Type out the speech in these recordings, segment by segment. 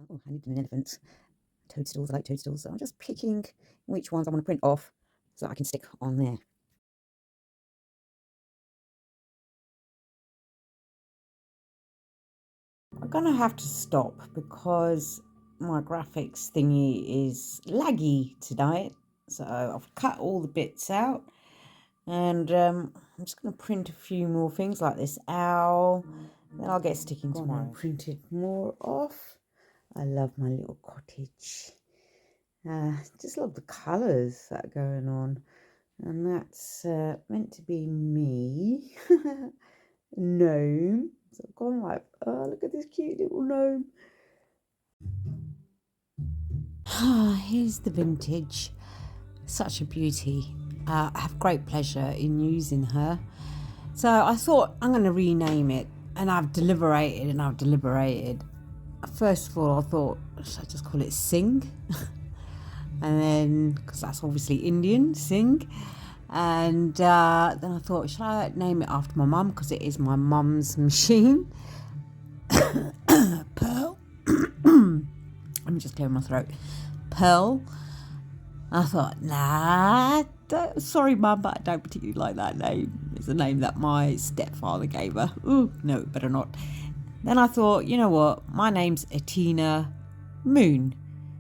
Oh, I need an elephant. Toadstools, I like toadstools. So I'm just picking which ones I want to print off so I can stick on there. I'm gonna have to stop because my graphics thingy is laggy tonight. So I've cut all the bits out and I'm just gonna print a few more things like this owl. Then I'll get sticking tomorrow. Printed more off. I love my little cottage. Just love the colours that are going on. And that's meant to be me. Gnome. So I've gone like, oh, look at this cute little gnome. Here's the vintage. Such a beauty. I have great pleasure in using her. So I thought I'm going to rename it. And I've deliberated and I've deliberated. First of all, I thought, should I just call it Sing? And then, because that's obviously Indian, Sing. And then I thought, should I name it after my mum? Because it is my mum's machine. Pearl. Let me just clear my throat. Pearl. I thought, nah, sorry mum, but I don't particularly like that name. It's a name that my stepfather gave her. Ooh, no, better not. Then I thought, you know what, my name's Atinamooned.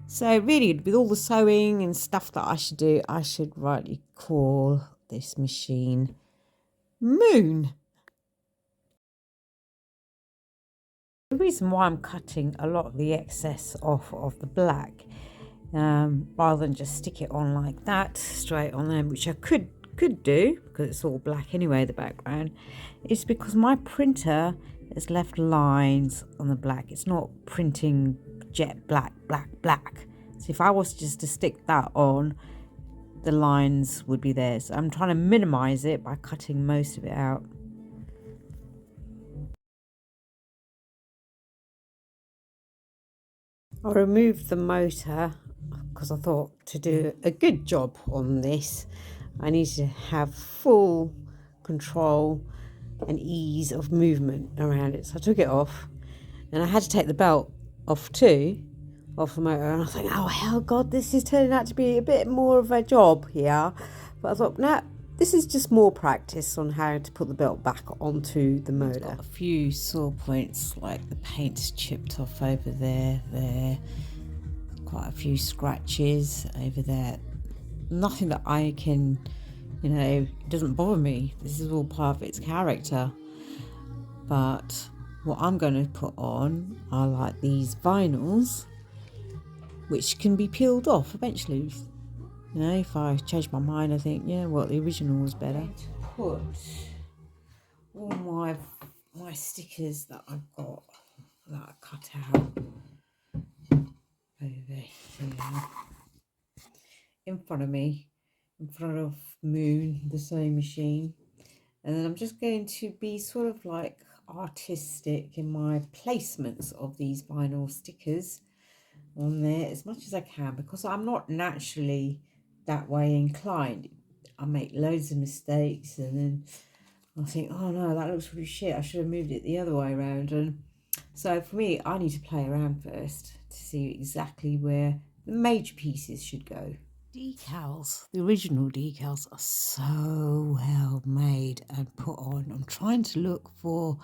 So really, with all the sewing and stuff that I should do, I should rightly call this machine Moon. The reason why I'm cutting a lot of the excess off of the black, rather than just stick it on like that, straight on there, which I could do, because it's all black anyway, the background, is because my printer has left lines on the black. It's not printing jet black. So if I was just to stick that on, the lines would be there. So I'm trying to minimize it by cutting most of it out. I removed the motor because I thought to do a good job on this, I need to have full control and ease of movement around it. So I took it off and I had to take the belt off too, off the motor. And I was like, oh, hell, God, this is turning out to be a bit more of a job here. But I thought, nah, this is just more practice on how to put the belt back onto the motor. Got a few sore points, like the paint's chipped off over there, quite a few scratches over there. Nothing that I can, it doesn't bother me. This is all part of its character. But what I'm going to put on are like these vinyls, which can be peeled off eventually. If I change my mind, I think, the original was better. Put all my stickers that I've got that I cut out over here in front of me, in front of Moon, the sewing machine. And then I'm just going to be sort of like artistic in my placements of these vinyl stickers on there as much as I can, because I'm not naturally that way inclined. I make loads of mistakes and then I think, oh no, that looks really shit, I should have moved it the other way around. And so for me, I need to play around first to see exactly where the major pieces should go. Decals, the original decals, are so well made and put on. I'm trying to look for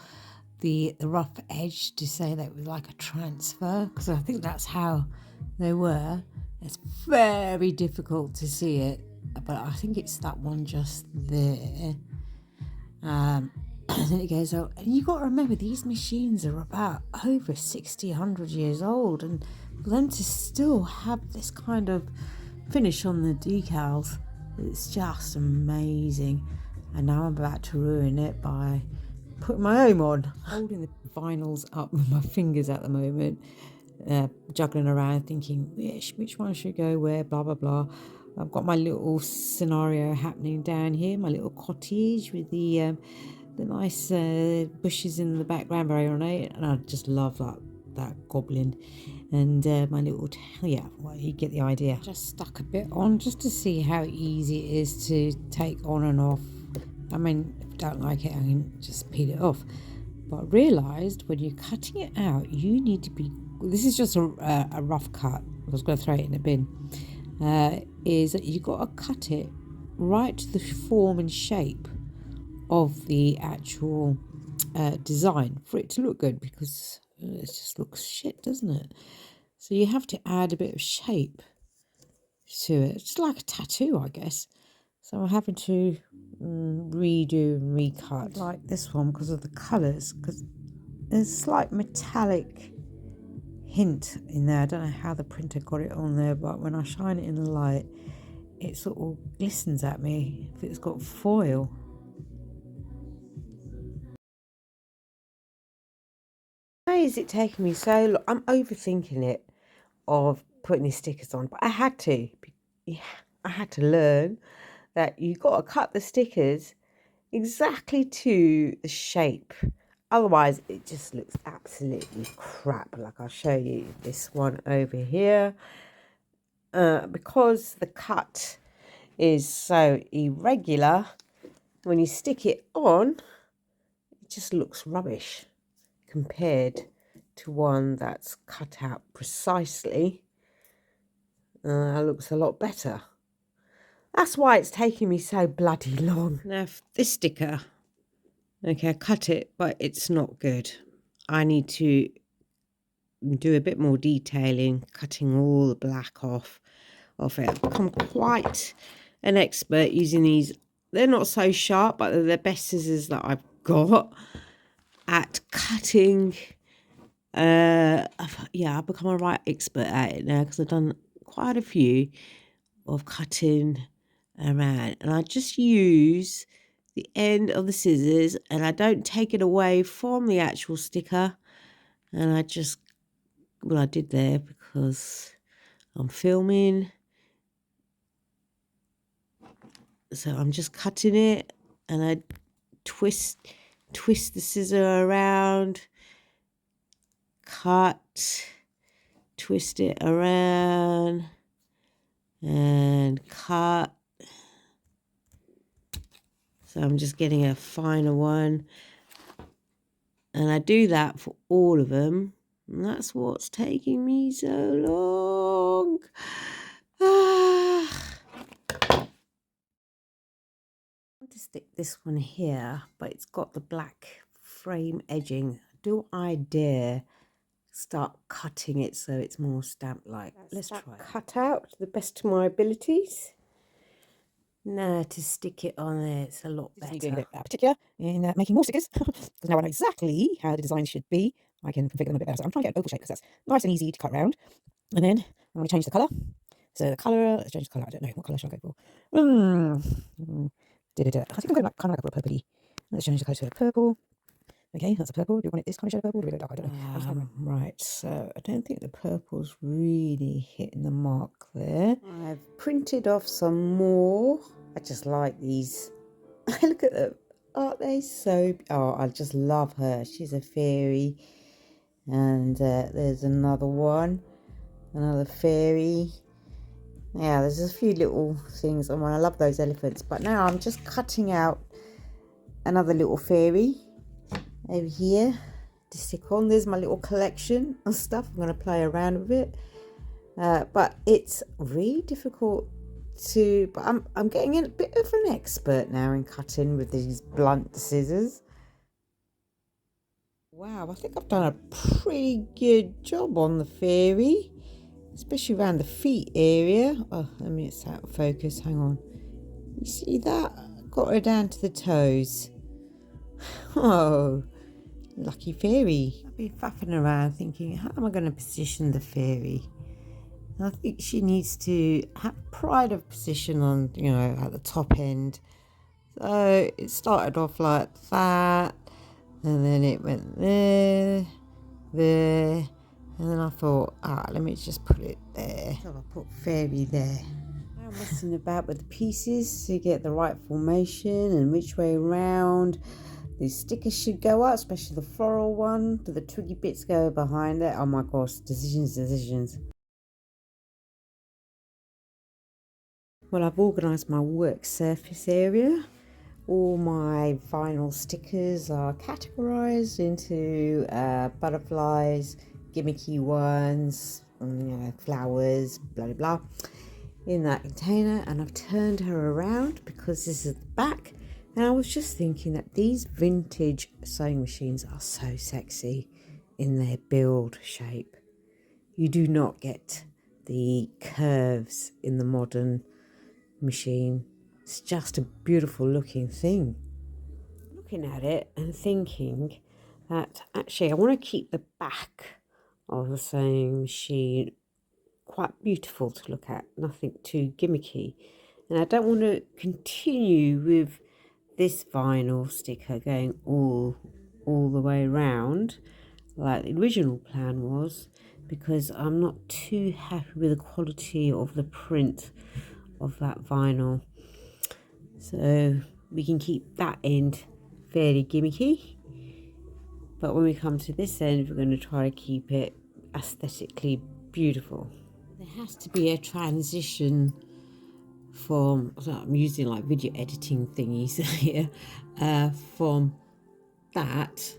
the rough edge to say that it was like a transfer, because I think that's how they were. It's very difficult to see it, but I think it's that one just there. And then it goes out, and you got to remember these machines are about over 60, 100 years old, and for them to still have this kind of finish on the decals, it's just amazing. And now I'm about to ruin it by putting my own on. Holding the vinyls up with my fingers at the moment, juggling around thinking which one should go where, blah blah blah. I've got my little scenario happening down here, my little cottage with the nice bushes in the background, very ornate, and I just love that goblin. And my little, you get the idea. Just stuck a bit on just to see how easy it is to take on and off. I mean, if I don't like it, I can just peel it off. But I realised when you're cutting it out, you need to be this is just a rough cut. I was going to throw it in a bin. Is that you've got to cut it right to the form and shape of the actual design for it to look good, because it just looks shit, doesn't it? So you have to add a bit of shape to it. It's like a tattoo, I guess. So I'm having to redo and recut like this one because of the colours, because there's a slight metallic hint in there. I don't know how the printer got it on there, but when I shine it in the light, it sort of glistens at me if it's got foil. Why is it taking me so long? I'm overthinking it of putting these stickers on, but I had to. I had to learn that you got to cut the stickers exactly to the shape. Otherwise, it just looks absolutely crap. Like I'll show you this one over here. Because the cut is so irregular, when you stick it on, it just looks rubbish compared to one that's cut out precisely. Looks a lot better. That's why it's taking me so bloody long. Now, this sticker, okay, I cut it, but it's not good. I need to do a bit more detailing, cutting all the black off it. I've become quite an expert using these. They're not so sharp, but they're the best scissors that I've got at cutting. I've become a right expert at it now because I've done quite a few of cutting around, and I just use the end of the scissors and I don't take it away from the actual sticker, and I just, well, I did there because I'm filming, so I'm just cutting it and I twist the scissor around, cut, twist it around and cut. So I'm just getting a finer one, and I do that for all of them, and that's what's taking me so long. I want to stick this one here, but it's got the black frame edging. Do I dare start cutting it so it's more stamp-like? Let's try it. Cut out to the best of my abilities. Now to stick it on there, it's a lot better. Doing a bit particular in making more stickers, because now I know exactly how the design should be. I can configure them a bit better. So I'm trying to get an oval shape because that's nice and easy to cut around. And then I'm going to change the colour. So the colour, let's change the colour. I don't know, what colour should I go for? I think I'm going like, kind of like a purpley. Let's change the colour to purple. Okay, that's a purple. Do we want it this kind of shade of purple? Or do we go dark? I don't know. Right, so I don't think the purple's really hitting the mark there. I've printed off some more. I just like these. Look at them. Aren't they so... Oh, I just love her. She's a fairy. And there's another one. Another fairy. Yeah, there's a few little things on one. I love those elephants. But now I'm just cutting out another little fairy over here to stick on. There's my little collection of stuff. I'm going to play around with it. But it's really difficult to... But I'm getting a bit of an expert now in cutting with these blunt scissors. Wow, I think I've done a pretty good job on the fairy, especially around the feet area. Oh, let me, it's out of focus. Hang on. You see that? Got her down to the toes. Oh, lucky fairy. I've been faffing around thinking, how am I going to position the fairy? And I think she needs to have pride of position on, you know, at the top end. So it started off like that, and then it went there, and then I thought, let me just put it there. So I put fairy there. I'm messing about with the pieces to get the right formation and which way around the stickers should go up, especially the floral one. Do the twiggy bits go behind it? Oh my gosh, decisions. Well, I've organised my work surface area. All my vinyl stickers are categorised into butterflies, gimmicky ones, flowers, blah blah blah, in that container. And I've turned her around because this is the back. And I was just thinking that these vintage sewing machines are so sexy in their build shape. You do not get the curves in the modern machine. It's just a beautiful looking thing. Looking at it and thinking that actually I want to keep the back of the sewing machine quite beautiful to look at, nothing too gimmicky. And I don't want to continue with this vinyl sticker going all the way around like the original plan was, because I'm not too happy with the quality of the print of that vinyl. So we can keep that end fairly gimmicky, but when we come to this end we're going to try to keep it aesthetically beautiful. There has to be a transition from, I'm using like video editing thingies here, from that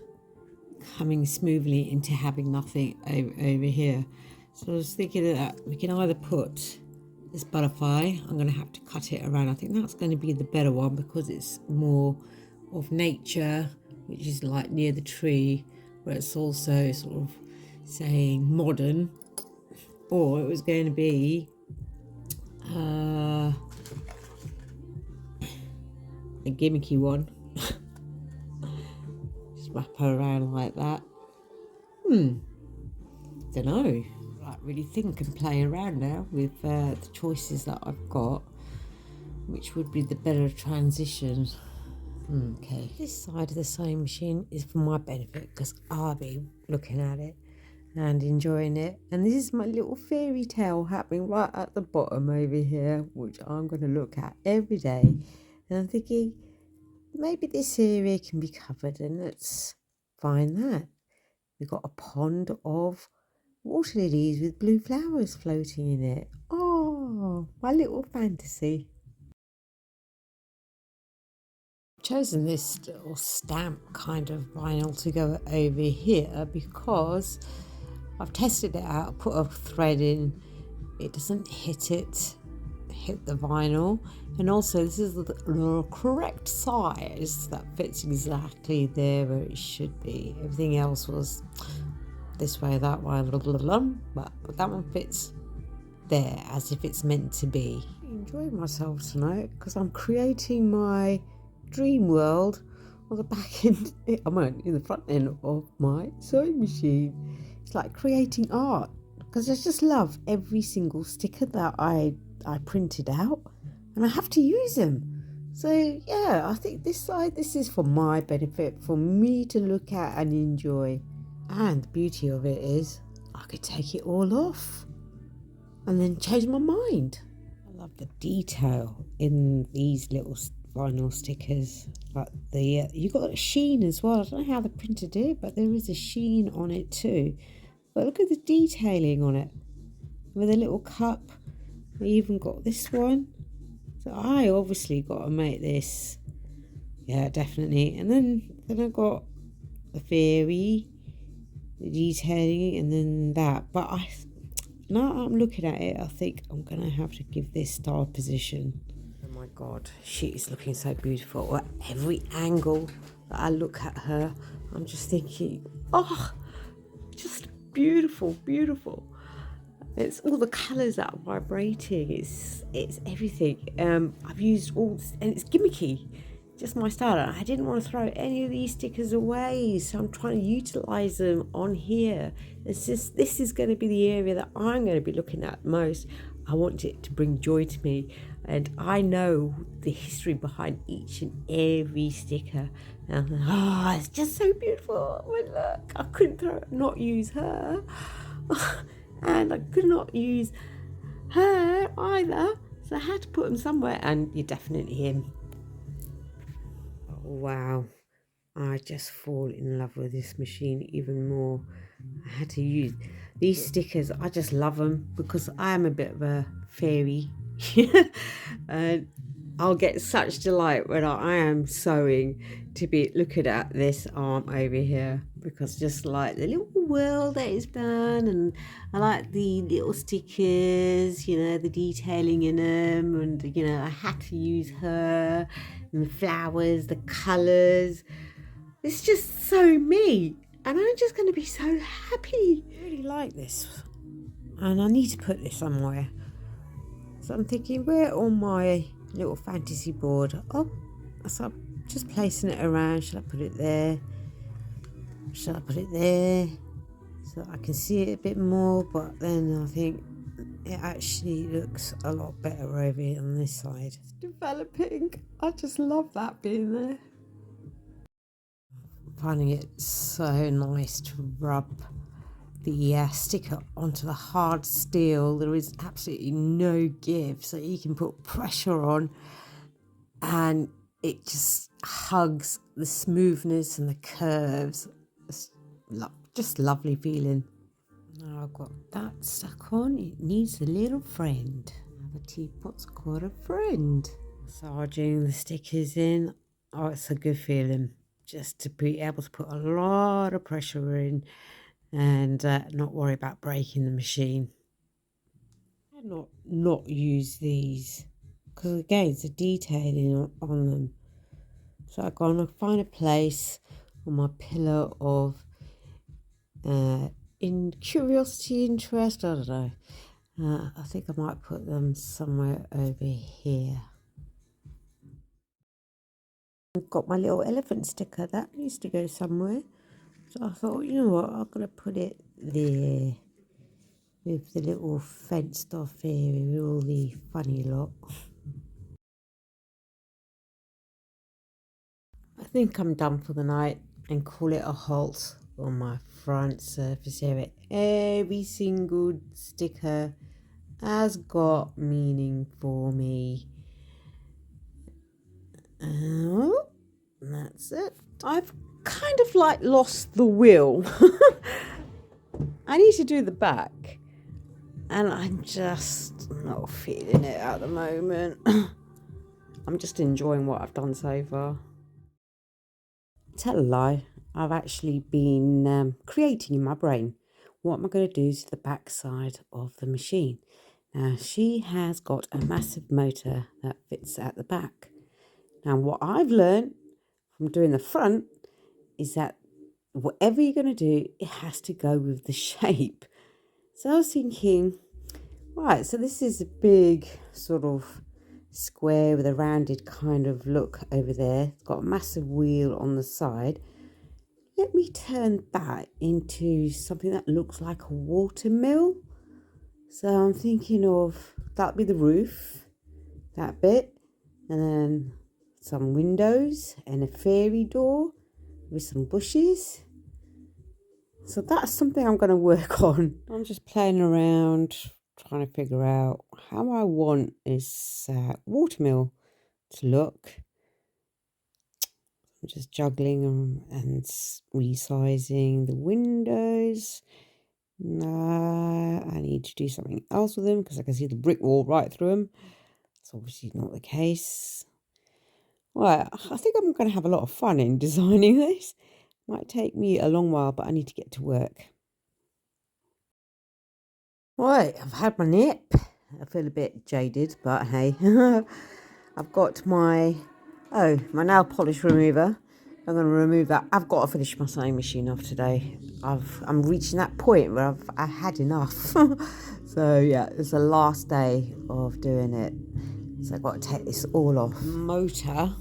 coming smoothly into having nothing over here. So I was thinking that we can either put this butterfly, I'm going to have to cut it around. I think that's going to be the better one because it's more of nature, which is like near the tree, where it's also sort of saying modern. Or it was going to be a gimmicky one. Just wrap her around like that. Don't know. Like really think and play around now with the choices that I've got, which would be the better transition. Okay, this side of the sewing machine is for my benefit because I'll be looking at it and enjoying it. And this is my little fairy tale happening right at the bottom over here, which I'm going to look at every day. And I'm thinking maybe this area can be covered, and let's find that. We've got a pond of water lilies with blue flowers floating in it. Oh, my little fantasy. I've chosen this little stamp kind of vinyl to go over here because I've tested it out, put a thread in, it doesn't hit the vinyl, and also this is the correct size that fits exactly there where it should be. Everything else was this way, that way, but that one fits there as if it's meant to be. Enjoying myself tonight because I'm creating my dream world on the back end, in the front end of my sewing machine. It's like creating art because I just love every single sticker that I printed out, and I have to use them. So yeah, I think this side, this is for my benefit, for me to look at and enjoy. And the beauty of it is I could take it all off and then change my mind. I love the detail in these little vinyl stickers. Like the you got a sheen as well. I don't know how they printed it, but there is a sheen on it too. But look at the detailing on it with a little cup. We even got this one. So I obviously got to make this. Yeah, definitely. And then I got the fairy, the detailing, and then that. But now I'm looking at it, I think I'm going to have to give this star position. Oh my God, she is looking so beautiful. At every angle that I look at her, I'm just thinking, oh, just beautiful, beautiful. It's all the colours that are vibrating. It's everything. I've used all this, and it's gimmicky, just my style. I didn't want to throw any of these stickers away, so I'm trying to utilise them on here. It's just, this is going to be the area that I'm going to be looking at most. I want it to bring joy to me, and I know the history behind each and every sticker. And it's just so beautiful. Oh, look, I couldn't not use her. And I could not use her either, so I had to put them somewhere, and you're definitely him. Oh, wow, I just fall in love with this machine even more. I had to use these stickers. I just love them because I am a bit of a fairy and I'll get such delight when I am sewing to be looking at this arm over here, because just like the little world that it's done, and I like the little stickers, you know, the detailing in them, and you know, I had to use her, and the flowers, the colours. It's just so me, and I'm just going to be so happy. I really like this, and I need to put this somewhere. So I'm thinking, where on my little fantasy board? Oh, so I'm just placing it around. Should I put it there? Should I put it there? So I can see it a bit more, but then I think it actually looks a lot better over here on this side. It's developing. I just love that being there. Finding it so nice to rub the sticker onto the hard steel. There is absolutely no give, so you can put pressure on and it just hugs the smoothness and the curves. It's just lovely feeling. Now I've got that stuck on. It needs a little friend. The teapot's got a friend. Massaging the stickers in. Oh, it's a good feeling just to be able to put a lot of pressure in and not worry about breaking the machine. And not use these, because again, it's a detailing on them. So I'm going to find a place on my pillar of in curiosity, interest, I don't know. I think I might put them somewhere over here. I've got my little elephant sticker, that needs to go somewhere. So I thought, you know what, I'm going to put it there with the little fenced off area with all the funny lot. I think I'm done for the night and call it a halt on my front surface area. Every single sticker has got meaning for me. That's it. I've kind of like lost the will. I need to do the back, and I'm just not feeling it at the moment. I'm just enjoying what I've done so far. Tell a lie, I've actually been creating in my brain what am I going to do to the back side of the machine. Now, she has got a massive motor that fits at the back. Now, what I've learned from doing the front is that whatever you're going to do, it has to go with the shape. So I was thinking, right, so this is a big sort of square with a rounded kind of look over there. It's got a massive wheel on the side. Let me turn that into something that looks like a watermill. So I'm thinking of that'll be the roof, that bit, and then some windows and a fairy door with some bushes. So that's something I'm going to work on. I'm just playing around, trying to figure out how I want this watermill to look. I'm just juggling and resizing the windows. Nah, I need to do something else with them because I can see the brick wall right through them. It's obviously not the case. Well, I think I'm going to have a lot of fun in designing this. Might take me a long while, but I need to get to work. Right, I've had my nip. I feel a bit jaded, but hey. I've got my nail polish remover. I'm going to remove that. I've got to finish my sewing machine off today. I'm reaching that point where I've had enough. So yeah, it's the last day of doing it. So I've got to take this all off. Motor,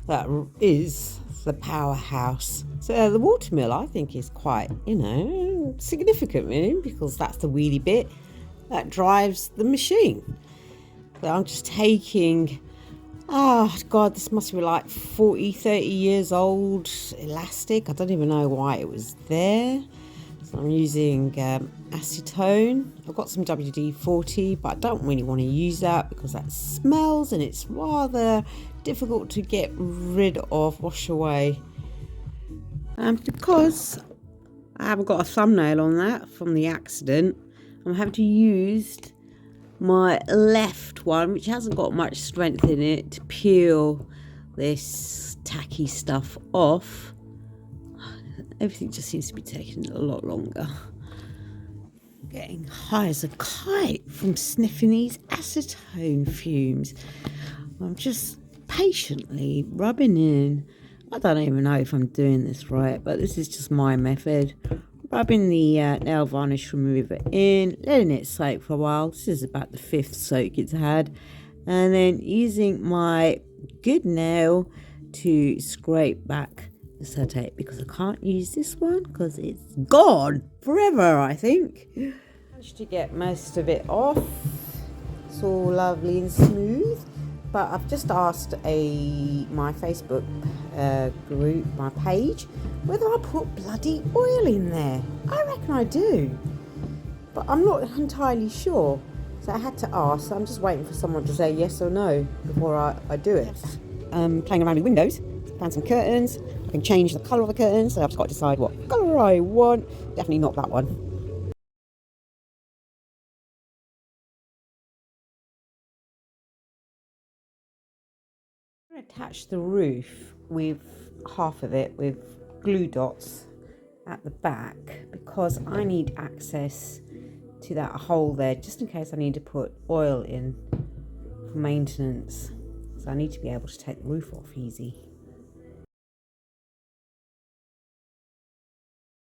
that is the powerhouse. So the watermill, I think, is quite, significant really, because that's the wheelie bit that drives the machine. So I'm just taking, oh God, this must be like 30 years old elastic. I don't even know why it was there. So I'm using acetone. I've got some WD-40, but I don't really want to use that because that smells and it's rather difficult to get rid of, wash away. And because I haven't got a thumbnail on that from the accident, I'm having to use my left one, which hasn't got much strength in it, to peel this tacky stuff off, everything just seems to be taking a lot longer. Getting high as a kite from sniffing these acetone fumes. I'm just patiently rubbing in. I don't even know if I'm doing this right, but this is just my method. Rubbing the nail varnish remover in, letting it soak for a while. This is about the 5th soak it's had. And then using my good nail to scrape back the acetate, because I can't use this one because it's gone forever, I think. Managed to get most of it off. It's all lovely and smooth. But I've just asked my Facebook group, my page, whether I put bloody oil in there. I reckon I do, but I'm not entirely sure. So I had to ask. So I'm just waiting for someone to say yes or no before I do it. Playing around with windows, found some curtains. I can change the colour of the curtains, so I've just got to decide what colour I want. Definitely not that one. Attach the roof with half of it with glue dots at the back, because I need access to that hole there just in case I need to put oil in for maintenance. So I need to be able to take the roof off easy.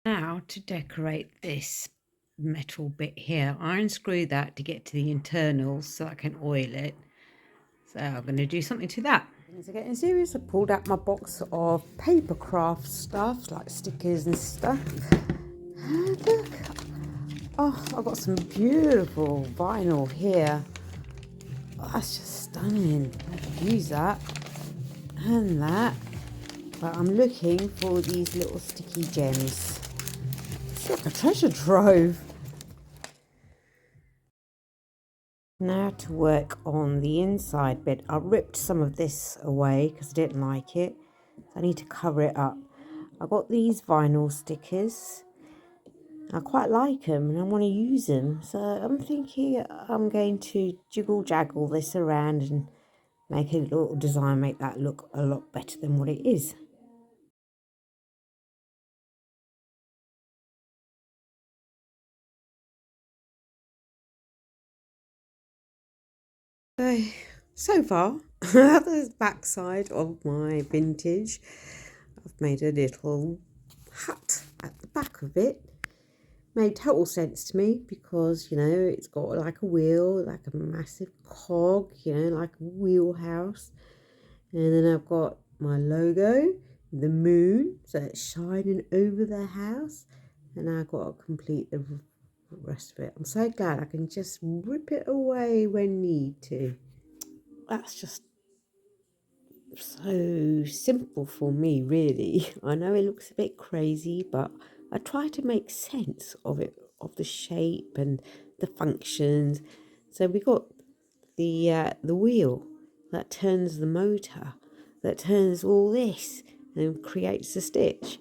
Now to decorate this metal bit here, I unscrew that to get to the internals so I can oil it. So I'm going to do something to that. Things are getting serious. I pulled out my box of paper craft stuff like stickers and stuff. And look, oh, I've got some beautiful vinyl here. Oh, that's just stunning. I could use that and that. But I'm looking for these little sticky gems. It's like a treasure trove. Now to work on the inside bit. I ripped some of this away because I didn't like it. I need to cover it up. I got these vinyl stickers. I quite like them and I want to use them. So I'm thinking I'm going to jiggle-jaggle this around and make a little design, make that look a lot better than what it is. So far, the backside of my vintage, I've made a little hut at the back of it. Made total sense to me because, you know, it's got like a wheel, like a massive cog, you know, like a wheelhouse. And then I've got my logo, the moon, so it's shining over the house. And I've got to complete the rest of it. I'm so glad I can just rip it away when need to. That's just so simple for me, really. I know it looks a bit crazy, but I try to make sense of it, of the shape and the functions. So we got the wheel that turns the motor, that turns all this and creates a stitch.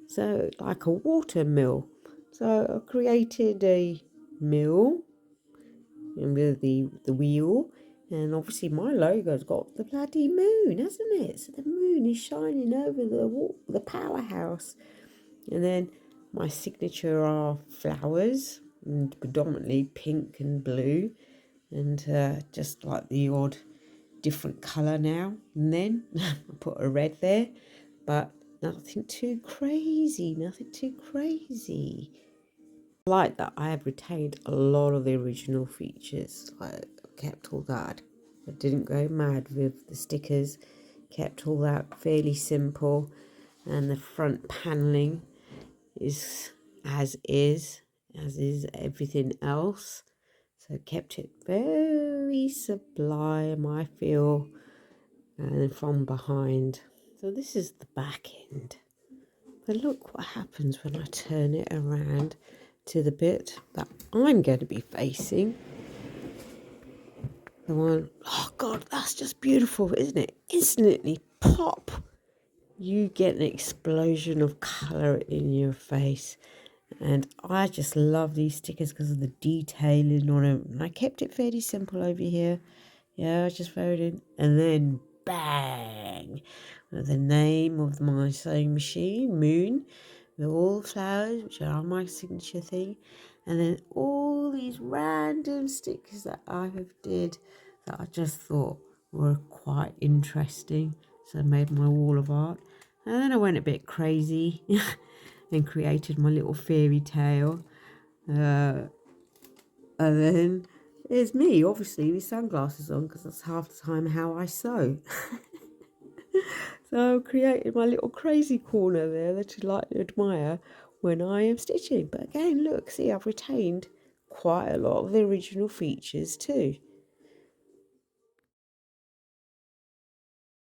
So like a water mill. So I created a mill and with the wheel, and obviously my logo's got the bloody moon, hasn't it? So the moon is shining over the powerhouse. And then my signature are flowers, and predominantly pink and blue, and just like the odd different colour now and then. I put a red there, but nothing too crazy, nothing too crazy. I like that I have retained a lot of the original features. I kept all that. I didn't go mad with the stickers. Kept all that fairly simple, and the front paneling is as is everything else. So kept it very sublime, I feel, and from behind. So this is the back end. But look what happens when I turn it around to the bit that I'm going to be facing. The one, oh God, that's just beautiful, isn't it? Instantly pop. You get an explosion of colour in your face. And I just love these stickers because of the detailing on them. And I kept it fairly simple over here. Yeah, I just wrote in. And then bang, The name of my sewing machine, Moon, with all the flowers, which are my signature thing, and then all these random stickers that I have did that I just thought were quite interesting. So I made my wall of art, and then I went a bit crazy and created my little fairy tale. And then there's me, obviously, with sunglasses on, because that's half the time how I sew. So I created my little crazy corner there that you like to admire when I am stitching. But again, look, see, I've retained quite a lot of the original features too.